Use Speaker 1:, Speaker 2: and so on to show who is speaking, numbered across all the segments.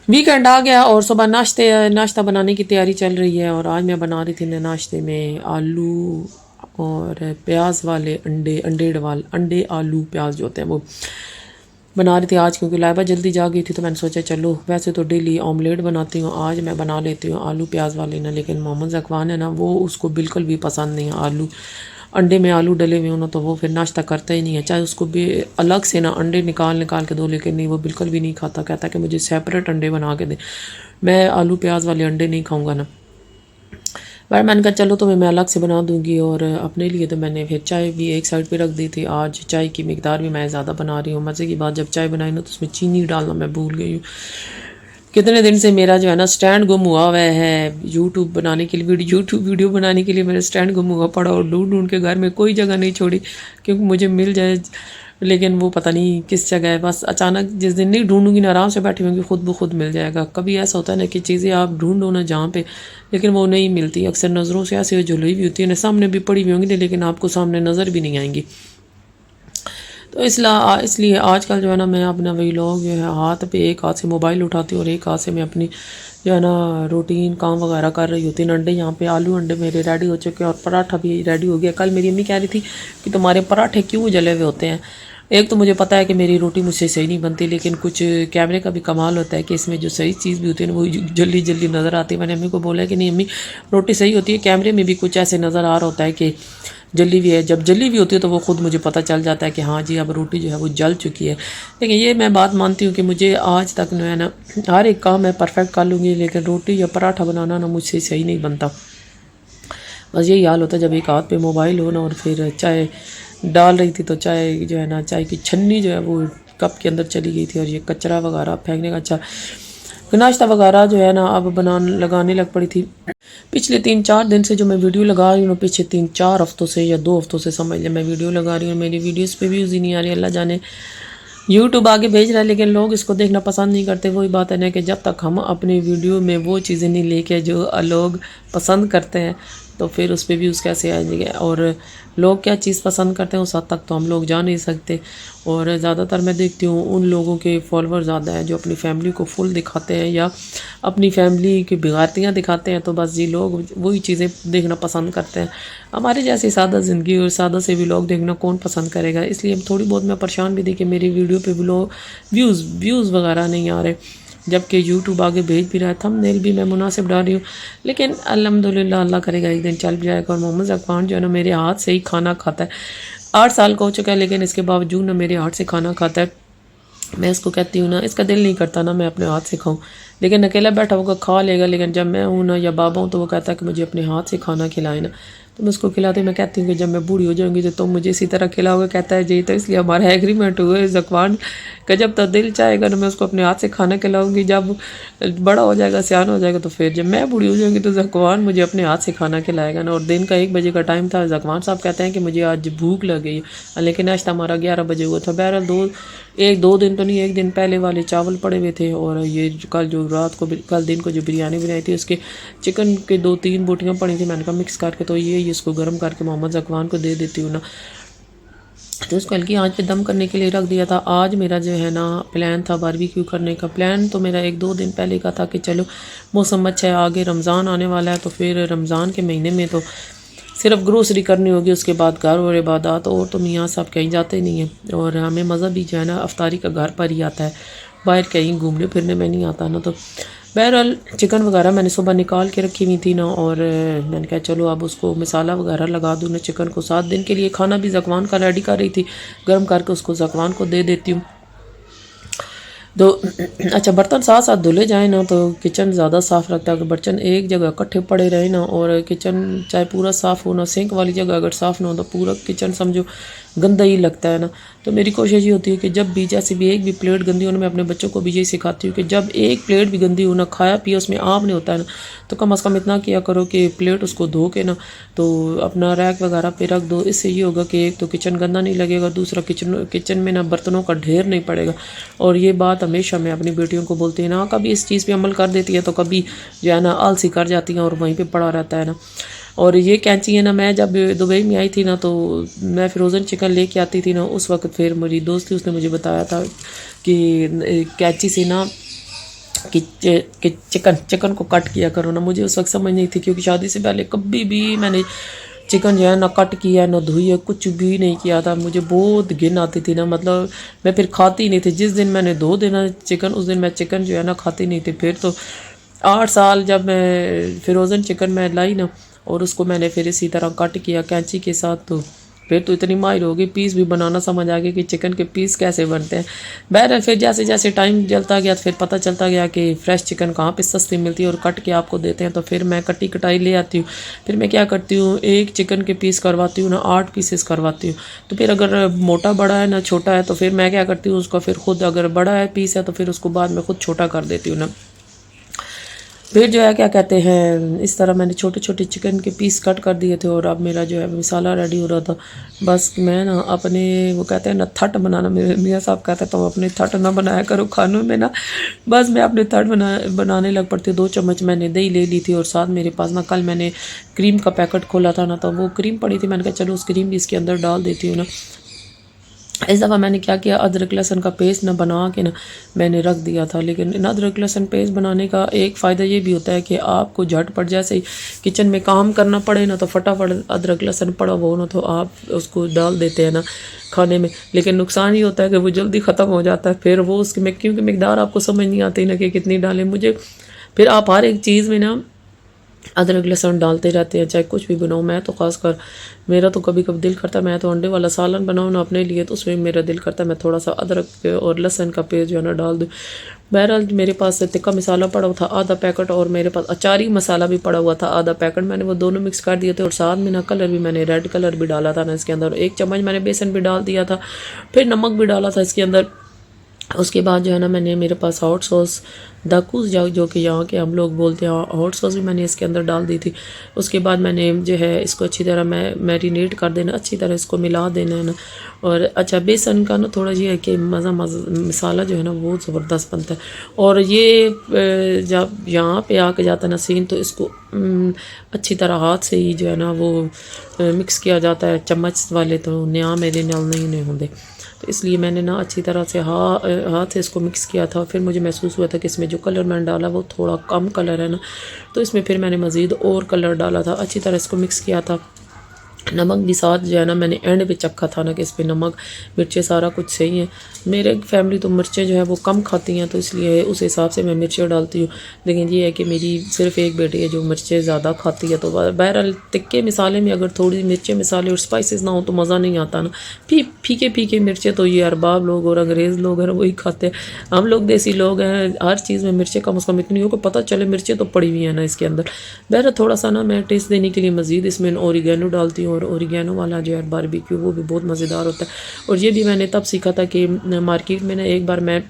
Speaker 1: Weekend आ गया और सुबह नाश्ता बनाने की तैयारी चल रही है। और आज मैं बना रही थी नाश्ते में आलू और प्याज वाले अंडे आलू प्याज जो होते हैं वो बना रही थी आज, क्योंकि लाइबा जल्दी जा गई थी। तो मैंने सोचा चलो, वैसे तो डेली ऑमलेट बनाती हूँ, आज मैं बना लेती हूँ आलू प्याज वाले ना। लेकिन मोहम्मद ज़कवान है ना, वो उसको बिल्कुल भी पसंद नहीं है आलू, अंडे में आलू डले हुए हो ना, तो वो फिर नाश्ता करता ही नहीं है। चाहे उसको भी अलग से ना अंडे निकाल निकाल के दो, लेकिन नहीं, वो बिल्कुल भी नहीं खाता। कहता कि मुझे सेपरेट अंडे बना के दे, मैं आलू प्याज वाले अंडे नहीं खाऊंगा ना। पर मैंने कहा चलो तुम्हें मैं अलग से बना दूंगी। और अपने लिए तो मैंने फिर चाय भी एक साइड पे रख दी थी। आज चाय की मिकदार भी मैं ज़्यादा बना रही हूँ। मज़े की बात, जब चाय बनाई ना तो उसमें चीनी डालना मैं भूल गई हूँ। कितने दिन से मेरा जो है ना स्टैंड गुम हुआ है यूट्यूब बनाने के लिए, यूट्यूब वीडियो बनाने के लिए मेरा स्टैंड गुम हुआ पड़ा, और ढूंढ ढूंढ के घर में कोई जगह नहीं छोड़ी क्योंकि मुझे मिल जाए, लेकिन वो पता नहीं किस जगह है। बस अचानक जिस दिन नहीं ढूंढूंगी ना, आराम से बैठी होंगी, खुद ब खुद मिल जाएगा। कभी ऐसा होता है ना कि चीज़ें आप ढूंढो ना जहाँ पे, लेकिन वो नहीं मिलती। अक्सर नज़रों से ऐसे झुली हुई होती है ना, सामने भी पड़ी हुई होंगी लेकिन आपको सामने नज़र भी नहीं आएंगी। तो इसलिए आजकल जो है ना, मैं अपना व्लॉग जो है हाथ पे एक हाथ से मोबाइल उठाती हूँ और एक हाथ से मैं अपनी जो है ना रूटीन काम वगैरह कर रही होती है। अंडे यहाँ पे आलू अंडे मेरे रेडी हो चुके हैं और पराठा भी रेडी हो गया। कल मेरी अम्मी कह रही थी कि तुम्हारे पराठे क्यों जले हुए होते हैं। एक तो मुझे पता है कि मेरी रोटी मुझसे सही नहीं बनती, लेकिन कुछ कैमरे का भी कमाल होता है कि इसमें जो सही चीज़ भी होती है ना, वो जल्दी जल्दी नज़र आती है। मैंने अम्मी को बोला कि नहीं अम्मी, रोटी सही होती है, कैमरे में भी कुछ ऐसे नज़र आ रहा होता है कि जली हुई है। जब जली हुई होती है तो वो खुद मुझे पता चल जाता है कि हाँ जी अब रोटी जो है वो जल चुकी है। लेकिन ये मैं बात मानती हूँ कि मुझे आज तक जो है ना हर एक काम मैं परफेक्ट कर लूँगी, लेकिन रोटी या पराठा बनाना ना मुझसे सही नहीं बनता। बस यही हाल होता है जब एक हाथ पे मोबाइल हो ना। और फिर चाय डाल रही थी तो चाय जो है ना, चाय की छन्नी जो है वो कप के अंदर चली गई थी, और ये कचरा वगैरह फेंकने का अच्छा नाश्ता वगैरह जो है ना अब लगाने लग पड़ी थी। पिछले 3-4 दिन से जो मैं वीडियो लगा रही हूँ, पिछले 3-4 हफ्तों से या 2 हफ्तों से समझ लें मैं वीडियो लगा रही हूँ। मेरी वीडियोस पे व्यूज़ ही नहीं आ रही, अल्लाह जाने यूट्यूब आगे भेज रहा है, लेकिन लोग इसको देखना पसंद नहीं करते। वही बात है ना कि जब तक हम अपनी वीडियो में वो चीज़ें नहीं लेके जो लोग पसंद करते हैं, तो फिर उस पर व्यूज़ कैसे आएंगे। और लोग क्या चीज़ पसंद करते हैं उस हद तक तो हम लोग जा नहीं सकते। और ज़्यादातर मैं देखती हूँ उन लोगों के फॉलोअर ज़्यादा हैं जो अपनी फैमिली को फुल दिखाते हैं या अपनी फैमिली की बिगाड़तियाँ दिखाते हैं। तो बस जी लोग वही चीज़ें देखना पसंद करते हैं। हमारे जैसी सादा ज़िंदगी और सादा से भी लोग देखना कौन पसंद करेगा। इसलिए थोड़ी बहुत मैं परेशान भी थी कि मेरी वीडियो पे भी लोग व्यूज़ वगैरह नहीं आ रहे, जबकि यूट्यूब आगे भेज भी रहा है। थंबनेल भी मैं मुनासिब डाल रही हूँ, लेकिन अल्हम्दुलिल्लाह अल्लाह करेगा एक दिन चल भी जाएगा। और मोहम्मद ज़कवान जो है ना मेरे हाथ से ही खाना खाता है। 8 साल का हो चुका है, लेकिन इसके बावजूद ना मेरे हाथ से खाना खाता है। मैं इसको कहती हूँ ना, इसका दिल नहीं करता ना मैं अपने हाथ से खाऊं, लेकिन अकेला बैठा होगा खा लेगा। लेकिन जब मैं हूँ ना या बाबा हूँ तो वो कहता है कि मुझे अपने हाथ से खाना खिलाए ना, तो मैं उसको खिलाती। मैं कहती हूँ कि जब मैं बूढ़ी हो जाऊंगी तो तुम मुझे इसी तरह खिलाओगे। कहता है जी, तो इसलिए हमारा एग्रीमेंट हुआ है ज़कवान का, जब तक दिल चाहेगा ना मैं उसको अपने हाथ से खाना खिलाऊंगी। जब बड़ा हो जाएगा, सियान हो जाएगा, तो फिर जब मैं बूढ़ी हो जाऊंगी तो ज़कवान मुझे अपने हाथ से खाना खिलाएगा ना। और दिन का 1 बजे का टाइम था, ज़कवान साहब कहते हैं कि मुझे आज भूख लग गई है, लेकिन नाश्ता हमारा 11 बजे हुआ था। बहरहाल 2 दिन तो नहीं, 1 दिन पहले वाले चावल पड़े हुए थे। और ये कल दिन को जो बिरयानी बनाई थी उसके चिकन के 2-3 बोटियाँ पड़ी थी। मैंने कहा मिक्स करके तो ये इसको गर्म करके मोहम्मद ज़कवान को दे देती हूँ ना, तो उसको हल्की आंच पे दम करने के लिए रख दिया था। आज मेरा जो है ना प्लान था बारबेक्यू करने का। प्लान तो मेरा 1-2 दिन पहले का था कि चलो मौसम अच्छा है, आगे रमज़ान आने वाला है, तो फिर रमज़ान के महीने में तो सिर्फ ग्रोसरी करनी होगी, उसके बाद घर और इबादत, और तो मियाँ साहब कहीं जाते नहीं हैं। और हमें मज़ा भी जो है ना अफ्तारी का घर पर ही आता है, बाहर कहीं घूमने फिरने में नहीं आता ना। तो बहरहाल चिकन वगैरह मैंने सुबह निकाल के रखी हुई थी ना, और मैंने कहा चलो अब उसको मसाला वगैरह लगा दूँ ना चिकन को। 7 दिन के लिए खाना भी ज़कवान का रेडी कर रही थी, गर्म करके उसको ज़कवान को दे देती हूँ। तो अच्छा, बर्तन साथ साथ धुले जाए ना तो किचन ज़्यादा साफ़ लगता है। अगर बर्तन एक जगह इकट्ठे पड़े रहे ना, और किचन चाहे पूरा साफ़ हो ना, सिंक वाली जगह अगर साफ़ ना हो तो पूरा किचन समझो गंदा ही लगता है ना। तो मेरी कोशिश ये होती है कि जब भी जैसे भी एक भी प्लेट गंदी हो ना, मैं अपने बच्चों को भी यही सिखाती हूँ कि जब एक प्लेट भी गंदी हो ना, खाया पिया उसमें आप नहीं होता है ना, तो कम अज़ कम इतना किया करो कि प्लेट उसको धो के ना तो अपना रैक वगैरह पे रख दो। इससे ये होगा कि एक तो किचन गंदा नहीं लगेगा, दूसरा किचन में ना बर्तनों का ढेर नहीं पड़ेगा। और ये बात हमेशा मैं अपनी बेटियों को बोलती हूँ ना, कभी इस चीज़ पे अमल कर देती है तो कभी जो है ना आलसी कर जाती हैं और वहीं पे पड़ा रहता है ना। और ये कैंची है ना, मैं जब दुबई में आई थी ना तो मैं फ्रोज़न चिकन लेके आती थी ना, उस वक्त फिर मेरी दोस्त थी उसने मुझे बताया था कि कैंची से ना कि चिकन चिकन को कट किया करो ना। मुझे उस वक्त समझ नहीं थी, क्योंकि शादी से पहले कभी भी मैंने चिकन जो है ना कट किया ना धुई है, कुछ भी नहीं किया था। मुझे बहुत घिन आती थी ना, मतलब मैं फिर खाती नहीं थी। जिस दिन मैंने धो देना चिकन, उस दिन मैं चिकन जो है ना खाती नहीं थी। फिर तो 8 साल जब मैं फ्रोज़न चिकन मैं लाई ना, और उसको मैंने फिर इसी तरह कट किया कैंची के साथ, तो फिर तो इतनी माहिर हो गई, पीस भी बनाना समझ आ गया कि चिकन के पीस कैसे बनते हैं। बहरहाल फिर जैसे जैसे टाइम चलता गया, तो फिर पता चलता गया कि फ़्रेश चिकन कहाँ पे सस्ती मिलती है और कट के आपको देते हैं। तो फिर मैं कटी कटाई ले आती हूँ। फिर मैं क्या करती हूँ, एक चिकन के पीस करवाती हूँ ना 8 पीसेस करवाती हूँ। तो फिर अगर मोटा बड़ा है ना छोटा है, तो फिर मैं क्या करती हूँ, उसको फिर खुद, अगर बड़ा है पीस है तो फिर उसको बाद में खुद छोटा कर देती हूँ ना। फिर जो है क्या कहते हैं, इस तरह मैंने छोटे छोटे चिकन के पीस कट कर दिए थे, और अब मेरा जो है मसाला रेडी हो रहा था। बस मैं ना अपने, वो कहते हैं ना थट बनाना, मेरे मियाँ साहब कहते हैं तो अपने थट ना बनाया करो खानों में ना। बस मैं अपने थट बनाने लग पड़ती हूँ। 2 चम्मच मैंने दही ले ली थी, और साथ मेरे पास ना कल मैंने क्रीम का पैकेट खोला था ना, तो वो क्रीम पड़ी थी। मैंने कहा चलो उस क्रीम भी इसके अंदर डाल देती हूँ ना। इस दफ़ा मैंने क्या किया, अदरक लहसुन का पेस्ट ना बना के ना मैंने रख दिया था। लेकिन इन अदरक लहसुन पेस्ट बनाने का एक फ़ायदा ये भी होता है कि आपको झटपट जैसे ही किचन में काम करना पड़े ना, तो फटाफट अदरक लहसुन पड़ा हो ना, तो आप उसको डाल देते हैं ना खाने में। लेकिन नुकसान ये होता है कि वो जल्दी ख़त्म हो जाता है। फिर वो उसकी क्योंकि मकदार आपको समझ नहीं आती ना कि कितनी डालें। मुझे फिर आप हर एक चीज़ में ना अदरक लहसुन डालते रहते हैं, चाहे कुछ भी बनाऊँ। मैं तो ख़ासकर, मेरा तो कभी कभी दिल करता है, मैं तो अंडे वाला सालन बनाऊँ ना अपने लिए, तो उसमें मेरा दिल करता है मैं थोड़ा सा अदरक और लहसुन का पेस्ट जो है ना डाल दूँ। बहरहाल मेरे पास तिक्का मसाला पड़ा हुआ था आधा पैकेट, और मेरे पास अचारी मसाला भी पड़ा हुआ था आधा पैकेट। मैंने वो दोनों मिक्स कर दिए थे, और साथ में ना कलर भी मैंने रेड कलर भी डाला था ना इसके अंदर। 1 चम्मच मैंने बेसन भी डाल दिया था, फिर नमक भी डाला था इसके अंदर। उसके बाद जो है ना मैंने, मेरे पास हॉट सॉस दाकूस जो कि यहाँ के हम लोग बोलते हैं, हॉट सॉस भी मैंने इसके अंदर डाल दी थी। उसके बाद मैंने जो है इसको अच्छी तरह मैरिनेट कर देना, अच्छी तरह इसको मिला देना है ना। और अच्छा, बेसन का ना थोड़ा ये है कि मसाला जो है ना बहुत ज़बरदस्त बनता है। और ये जब यहाँ पे आके जाता है ना सीन, तो इसको अच्छी तरह हाथ से ही जो है ना वो मिक्स किया जाता है। चम्मच वाले तो नया मेरे नाल नहीं होंगे, तो इसलिए मैंने ना अच्छी तरह से हाथ से इसको मिक्स किया था। फिर मुझे महसूस हुआ था कि इसमें जो कलर मैंने डाला वो थोड़ा कम कलर है ना, तो इसमें फिर मैंने मज़ीद और कलर डाला था। अच्छी तरह इसको मिक्स किया था। नमक भी साथ जो है ना मैंने एंड पे चखा था ना कि इस पर नमक मिर्चें सारा कुछ सही है। मेरे फैमिली तो मिर्चें जो है वो कम खाती हैं, तो इसलिए उस हिसाब से मैं मिर्चें डालती हूँ। लेकिन ये है कि मेरी सिर्फ एक बेटी है जो मिर्चें ज़्यादा खाती है, तो बहरहाल तिक्के मिसाले में अगर थोड़ी मिर्चें मिसाले और स्पाइसेस ना हो तो मज़ा नहीं आता ना। फीके फीके मिर्चें तो ये अरबाब लोग और अंग्रेज़ लोग हैं वही खाते हैं। हम लोग देसी लोग हैं, हर चीज़ में मिर्चें कम से कम इतनी हो कि पता चले मिर्चें तो पड़ी हुई हैं ना इसके अंदर। बहरहाल थोड़ा सा ना मैं टेस्ट देने के लिए मज़ीद इसमें ओरिगेनो डालती हूँ, और ओरिगेनो वाला जो है बारबेक्यू वो भी बहुत मज़ेदार होता है। और ये भी मैंने तब सीखा था कि मार्केट में ना एक बार मैं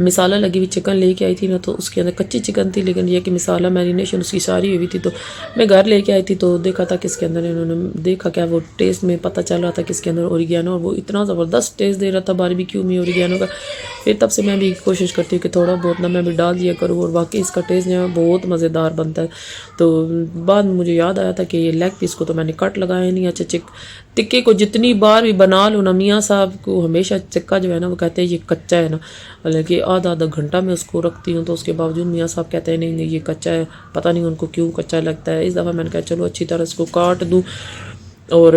Speaker 1: मिसाला लगी हुई चिकन लेके आई थी ना, तो उसके अंदर कच्ची चिकन थी, लेकिन ये कि मिसाला मैरिनेशन उसकी सारी हुई थी। तो मैं घर लेके आई थी, तो देखा था किसके अंदर, इन्होंने देखा क्या वो टेस्ट में पता चल रहा था किसके अंदर ओरिगेनो, और वो इतना ज़बरदस्त टेस्ट दे रहा था बारबेक्यू में ओरिगेनो का। फिर तब से मैं भी कोशिश करती हूँ कि थोड़ा बहुत ना मैं भी डाल दिया करूँ, और वाकई इसका टेस्ट जो है बहुत मज़ेदार बनता है। तो बाद में मुझे याद आया था कि ये लेग पीस को तो मैंने कट लगाया नहीं। अच्छा, टिक्के को जितनी बार भी बना लो ना, मियाँ साहब को हमेशा टिक्का जो है ना वो कहते हैं ये कच्चा है ना। हालांकि आधा घंटा मैं उसको रखती हूँ, तो उसके बावजूद मियाँ साहब कहते हैं नहीं नहीं ये कच्चा है, पता नहीं उनको क्यों कच्चा लगता है। इस दफ़ा मैंने कहा चलो अच्छी तरह इसको काट दूँ, और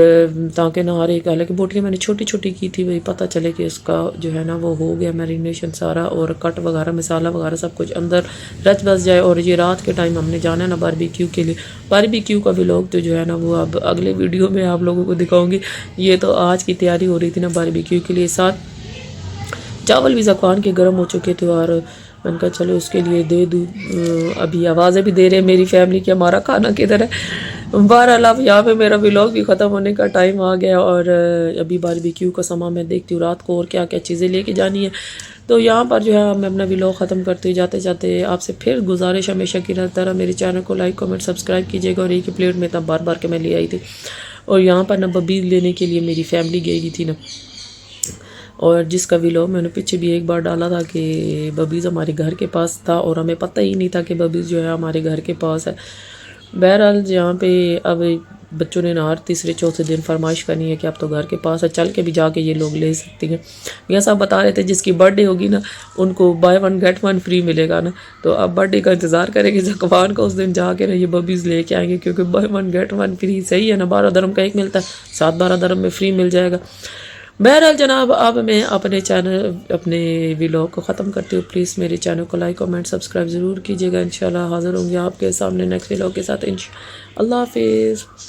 Speaker 1: ताकि ना हर एक, हालांकि बोटियाँ मैंने छोटी छोटी की थी, वही पता चले कि इसका जो है ना वो हो गया मैरिनेशन सारा, और कट वगैरह मसाला वगैरह सब कुछ अंदर रच बस जाए। और ये रात के टाइम हमने जाना है ना बारबेक्यू के लिए। बारबेक्यू का व्लॉग तो जो है ना वो अब अगले वीडियो में आप लोगों को दिखाऊंगी। ये तो आज की तैयारी हो रही थी ना बारबेक्यू के लिए। साथ चावल भी ज़ुकान के गर्म हो चुके थे, और मैंने कहा चलो उसके लिए दे दूँ। अभी आवाज़ें भी दे रहे हैं मेरी फैमिली कि हमारा खाना किधर है। बहरहाल अब यहाँ पे मेरा व्लॉग भी ख़त्म होने का टाइम आ गया, और अभी बारबेक्यू का सामान मैं देखती हूँ रात को और क्या क्या चीज़ें लेके जानी है। तो यहाँ पर जो है मैं अपना व्लॉग ख़त्म करती हूँ। जाते जाते आपसे फिर गुजारिश हमेशा की तरह मेरे चैनल को लाइक कमेंट सब्सक्राइब कीजिएगा। और एक ही प्लेट में तब बार बार के मैं ले आई थी, और यहाँ पर ना बबीज़ लेने के लिए मेरी फैमिली गई हुई थी ना, और जिसका व्लॉग मैंने पीछे भी एक बार डाला था कि बबीज़ हमारे घर के पास था, और हमें पता ही नहीं था कि बबीज़ जो है हमारे घर के पास है। बहरहाल यहाँ पे अब बच्चों ने ना हर तीसरे चौथे दिन फरमाइश करनी है कि अब तो घर के पास है, चल के भी जाके ये लोग ले सकती हैं। मियाँ साहब बता रहे थे जिसकी बर्थडे होगी ना उनको by one get one free मिलेगा ना, तो अब बर्थडे का इंतज़ार करेंगे ज़कवान का, उस दिन जाके ना ये बबीज़ लेके आएंगे, क्योंकि by one get one free सही है ना, 12 दरम का एक मिलता है, 7-12 दरम में फ्री मिल जाएगा। बहरहाल जनाब, अब मैं अपने चैनल अपने व्लॉग को ख़त्म करती हूँ। प्लीज़ मेरे चैनल को लाइक कमेंट सब्सक्राइब ज़रूर कीजिएगा। इंशाल्लाह हाज़िर होंगे आपके सामने नेक्स्ट व्लॉग के साथ। अल्लाह हाफिज़।